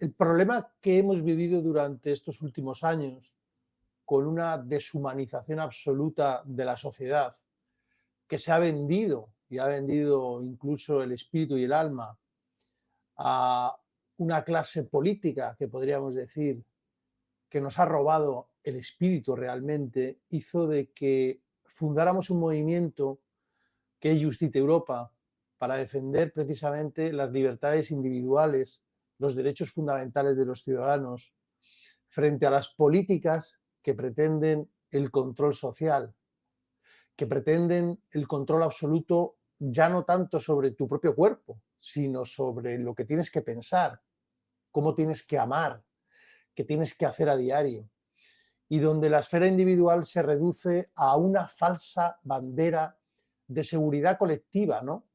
El problema que hemos vivido durante estos últimos años, con una deshumanización absoluta de la sociedad, que se ha vendido y ha vendido incluso el espíritu y el alma a una clase política que podríamos decir que nos ha robado el espíritu realmente, hizo de que fundáramos un movimiento que es Justit Europa para defender precisamente las libertades individuales, los derechos fundamentales de los ciudadanos, frente a las políticas que pretenden el control social, que pretenden el control absoluto ya no tanto sobre tu propio cuerpo, sino sobre lo que tienes que pensar, cómo tienes que amar, qué tienes que hacer a diario, y donde la esfera individual se reduce a una falsa bandera de seguridad colectiva, ¿no?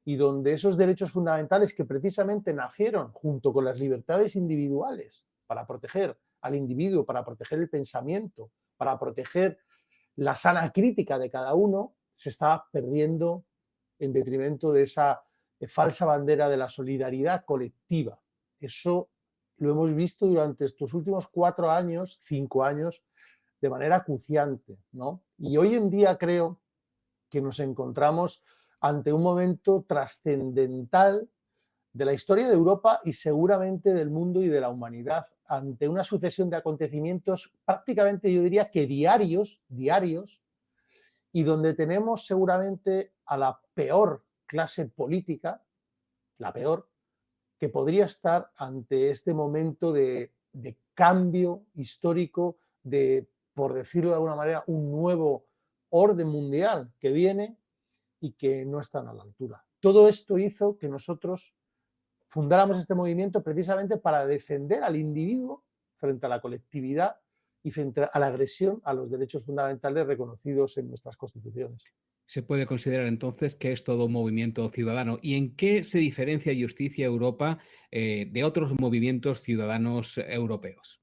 Y donde esos derechos fundamentales que precisamente nacieron junto con las libertades individuales para proteger al individuo, para proteger el pensamiento, para proteger la sana crítica de cada uno, se está perdiendo en detrimento de esa falsa bandera de la solidaridad colectiva. Eso lo hemos visto durante estos últimos 4 años, 5 años, de manera acuciante, ¿no? Y hoy en día creo que nos encontramos ante un momento trascendental de la historia de Europa y seguramente del mundo y de la humanidad, ante una sucesión de acontecimientos prácticamente yo diría que diarios, y donde tenemos seguramente a la peor clase política, la peor, que podría estar ante este momento de cambio histórico, de, por decirlo de alguna manera, un nuevo orden mundial que viene y que no están a la altura. Todo esto hizo que nosotros fundáramos este movimiento precisamente para defender al individuo frente a la colectividad y frente a la agresión a los derechos fundamentales reconocidos en nuestras constituciones. Se puede considerar entonces que es todo un movimiento ciudadano. ¿Y en qué se diferencia Justicia Europa de otros movimientos ciudadanos europeos?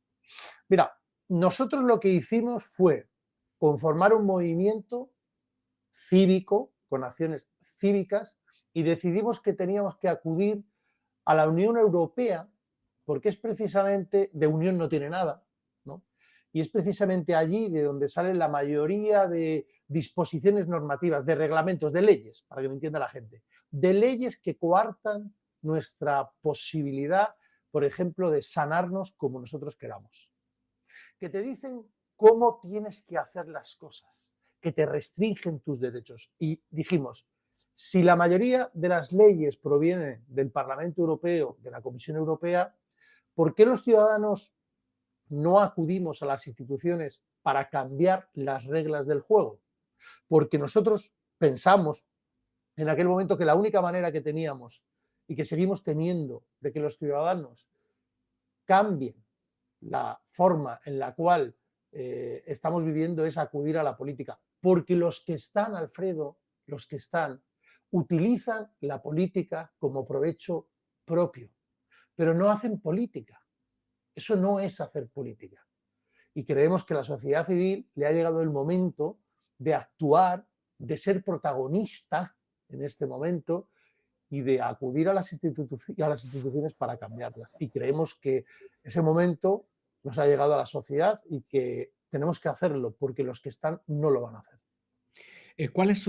Mira, nosotros lo que hicimos fue conformar un movimiento cívico, con acciones cívicas, y decidimos que teníamos que acudir a la Unión Europea, porque es precisamente, de unión no tiene nada, ¿no? Y es precisamente allí de donde salen la mayoría de disposiciones normativas, de reglamentos, de leyes, para que me entienda la gente, de leyes que coartan nuestra posibilidad, por ejemplo, de sanarnos como nosotros queramos, que te dicen cómo tienes que hacer las cosas, que te restringen tus derechos. Y dijimos, si la mayoría de las leyes provienen del Parlamento Europeo, de la Comisión Europea, ¿por qué los ciudadanos no acudimos a las instituciones para cambiar las reglas del juego? Porque nosotros pensamos en aquel momento que la única manera que teníamos y que seguimos teniendo de que los ciudadanos cambien la forma en la cual estamos viviendo es acudir a la política, porque los que están, Alfredo, los que están, utilizan la política como provecho propio, pero no hacen política. Eso no es hacer política. Y creemos que a la sociedad civil le ha llegado el momento de actuar, de ser protagonista en este momento y de acudir a las instituciones para cambiarlas. Y creemos que ese momento nos ha llegado a la sociedad y que tenemos que hacerlo porque los que están no lo van a hacer. ¿Cuáles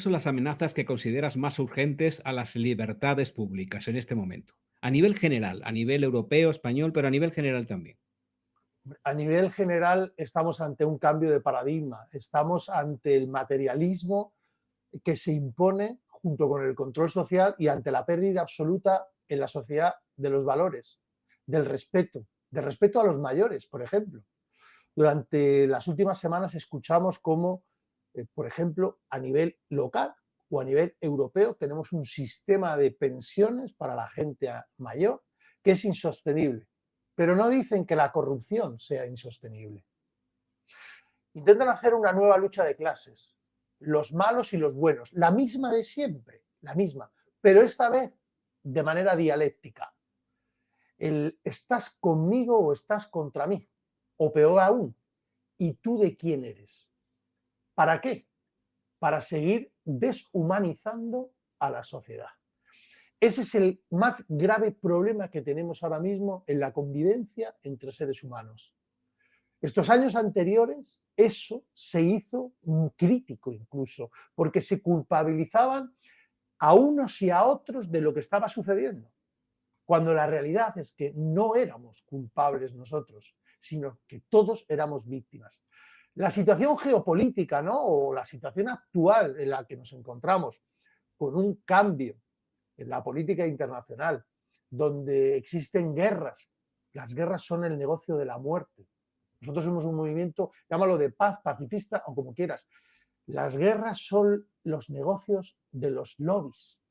son las amenazas que consideras más urgentes a las libertades públicas en este momento? A nivel general, a nivel europeo, español, pero a nivel general también. A nivel general estamos ante un cambio de paradigma, estamos ante el materialismo que se impone junto con el control social y ante la pérdida absoluta en la sociedad de los valores, del respeto a los mayores, por ejemplo. Durante las últimas semanas escuchamos cómo, por ejemplo, a nivel local o a nivel europeo tenemos un sistema de pensiones para la gente mayor que es insostenible, pero no dicen que la corrupción sea insostenible. Intentan hacer una nueva lucha de clases, los malos y los buenos, la misma de siempre, la misma, pero esta vez de manera dialéctica. El estás conmigo o estás contra mí, o peor aún, ¿y tú de quién eres? ¿Para qué? Para seguir deshumanizando a la sociedad. Ese es el más grave problema que tenemos ahora mismo en la convivencia entre seres humanos. Estos años anteriores, eso se hizo crítico incluso, porque se culpabilizaban a unos y a otros de lo que estaba sucediendo, cuando la realidad es que no éramos culpables nosotros, sino que todos éramos víctimas. La situación geopolítica, ¿no?, o la situación actual en la que nos encontramos, con un cambio en la política internacional, donde existen guerras, las guerras son el negocio de la muerte. Nosotros somos un movimiento, llámalo de paz, pacifista o como quieras. Las guerras son los negocios de los lobbies.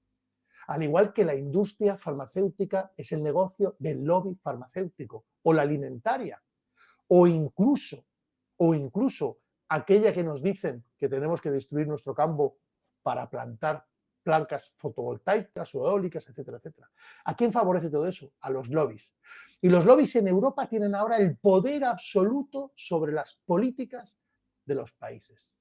Al igual que la industria farmacéutica es el negocio del lobby farmacéutico, o la alimentaria, o incluso aquella que nos dicen que tenemos que destruir nuestro campo para plantar placas fotovoltaicas o eólicas, etcétera, etcétera. ¿A quién favorece todo eso? A los lobbies. Y los lobbies en Europa tienen ahora el poder absoluto sobre las políticas de los países.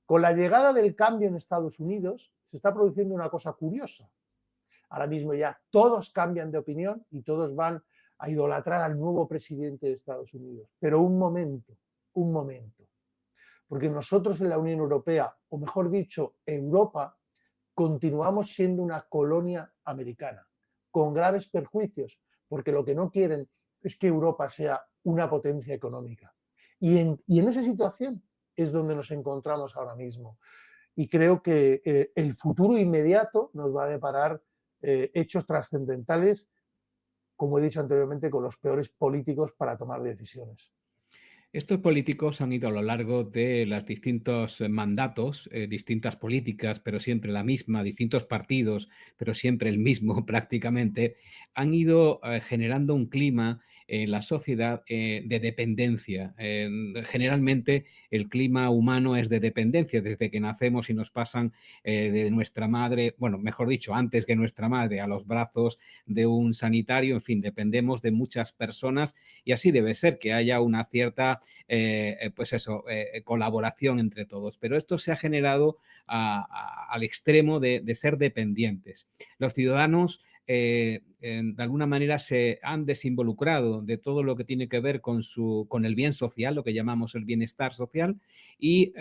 Con la llegada del cambio en Estados Unidos se está produciendo una cosa curiosa. Ahora mismo ya todos cambian de opinión y todos van a idolatrar al nuevo presidente de Estados Unidos. Pero un momento. Porque nosotros en la Unión Europea, o mejor dicho, Europa, continuamos siendo una colonia americana, con graves perjuicios, porque lo que no quieren es que Europa sea una potencia económica. Y en esa situación es donde nos encontramos ahora mismo. Y creo que el futuro inmediato nos va a deparar hechos trascendentales, como he dicho anteriormente, con los peores políticos para tomar decisiones. Estos políticos han ido a lo largo de los distintos mandatos, distintas políticas, pero siempre la misma, distintos partidos, pero siempre el mismo prácticamente, han ido generando un clima en la sociedad de dependencia. Generalmente el clima humano es de dependencia desde que nacemos y nos pasan de nuestra madre, bueno, mejor dicho, antes que nuestra madre, a los brazos de un sanitario. En fin, dependemos de muchas personas y así debe ser, que haya una cierta colaboración entre todos. Pero esto se ha generado al extremo de ser dependientes. Los ciudadanos de alguna manera se han desinvolucrado de todo lo que tiene que ver con el bien social, lo que llamamos el bienestar social, y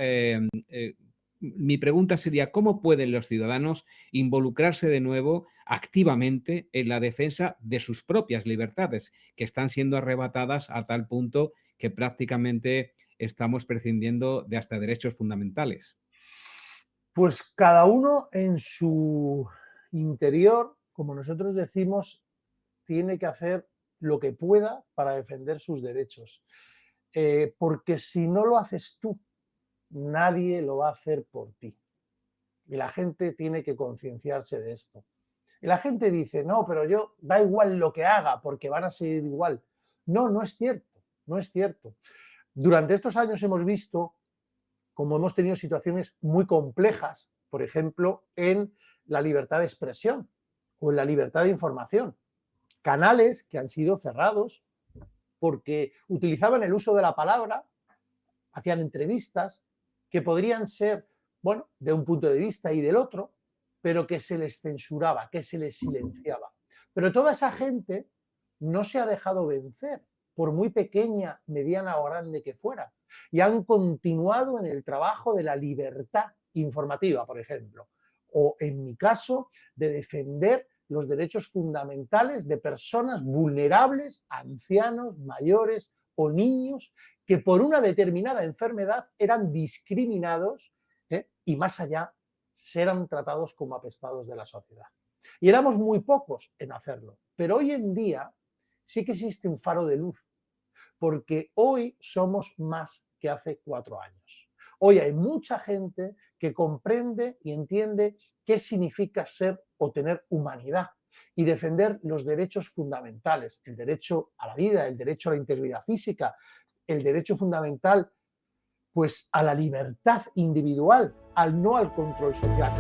mi pregunta sería, ¿cómo pueden los ciudadanos involucrarse de nuevo activamente en la defensa de sus propias libertades, que están siendo arrebatadas a tal punto que prácticamente estamos prescindiendo de hasta derechos fundamentales? Pues cada uno en su interior, como nosotros decimos, tiene que hacer lo que pueda para defender sus derechos. Porque si no lo haces tú, nadie lo va a hacer por ti. Y la gente tiene que concienciarse de esto. Y la gente dice, no, pero yo da igual lo que haga porque van a seguir igual. No, no es cierto, no es cierto. Durante estos años hemos visto cómo hemos tenido situaciones muy complejas, por ejemplo, en la libertad de expresión o en la libertad de información. Canales que han sido cerrados porque utilizaban el uso de la palabra, hacían entrevistas que podrían ser, bueno, de un punto de vista y del otro, pero que se les censuraba, que se les silenciaba. Pero toda esa gente no se ha dejado vencer, por muy pequeña, mediana o grande que fuera, y han continuado en el trabajo de la libertad informativa, por ejemplo, o en mi caso, de defender los derechos fundamentales de personas vulnerables, ancianos, mayores o niños que por una determinada enfermedad eran discriminados y más allá eran tratados como apestados de la sociedad. Y éramos muy pocos en hacerlo, pero hoy en día sí que existe un faro de luz, porque hoy somos más que hace 4 años. Hoy hay mucha gente que comprende y entiende qué significa ser o tener humanidad y defender los derechos fundamentales, el derecho a la vida, el derecho a la integridad física, el derecho fundamental pues a la libertad individual, no al control social.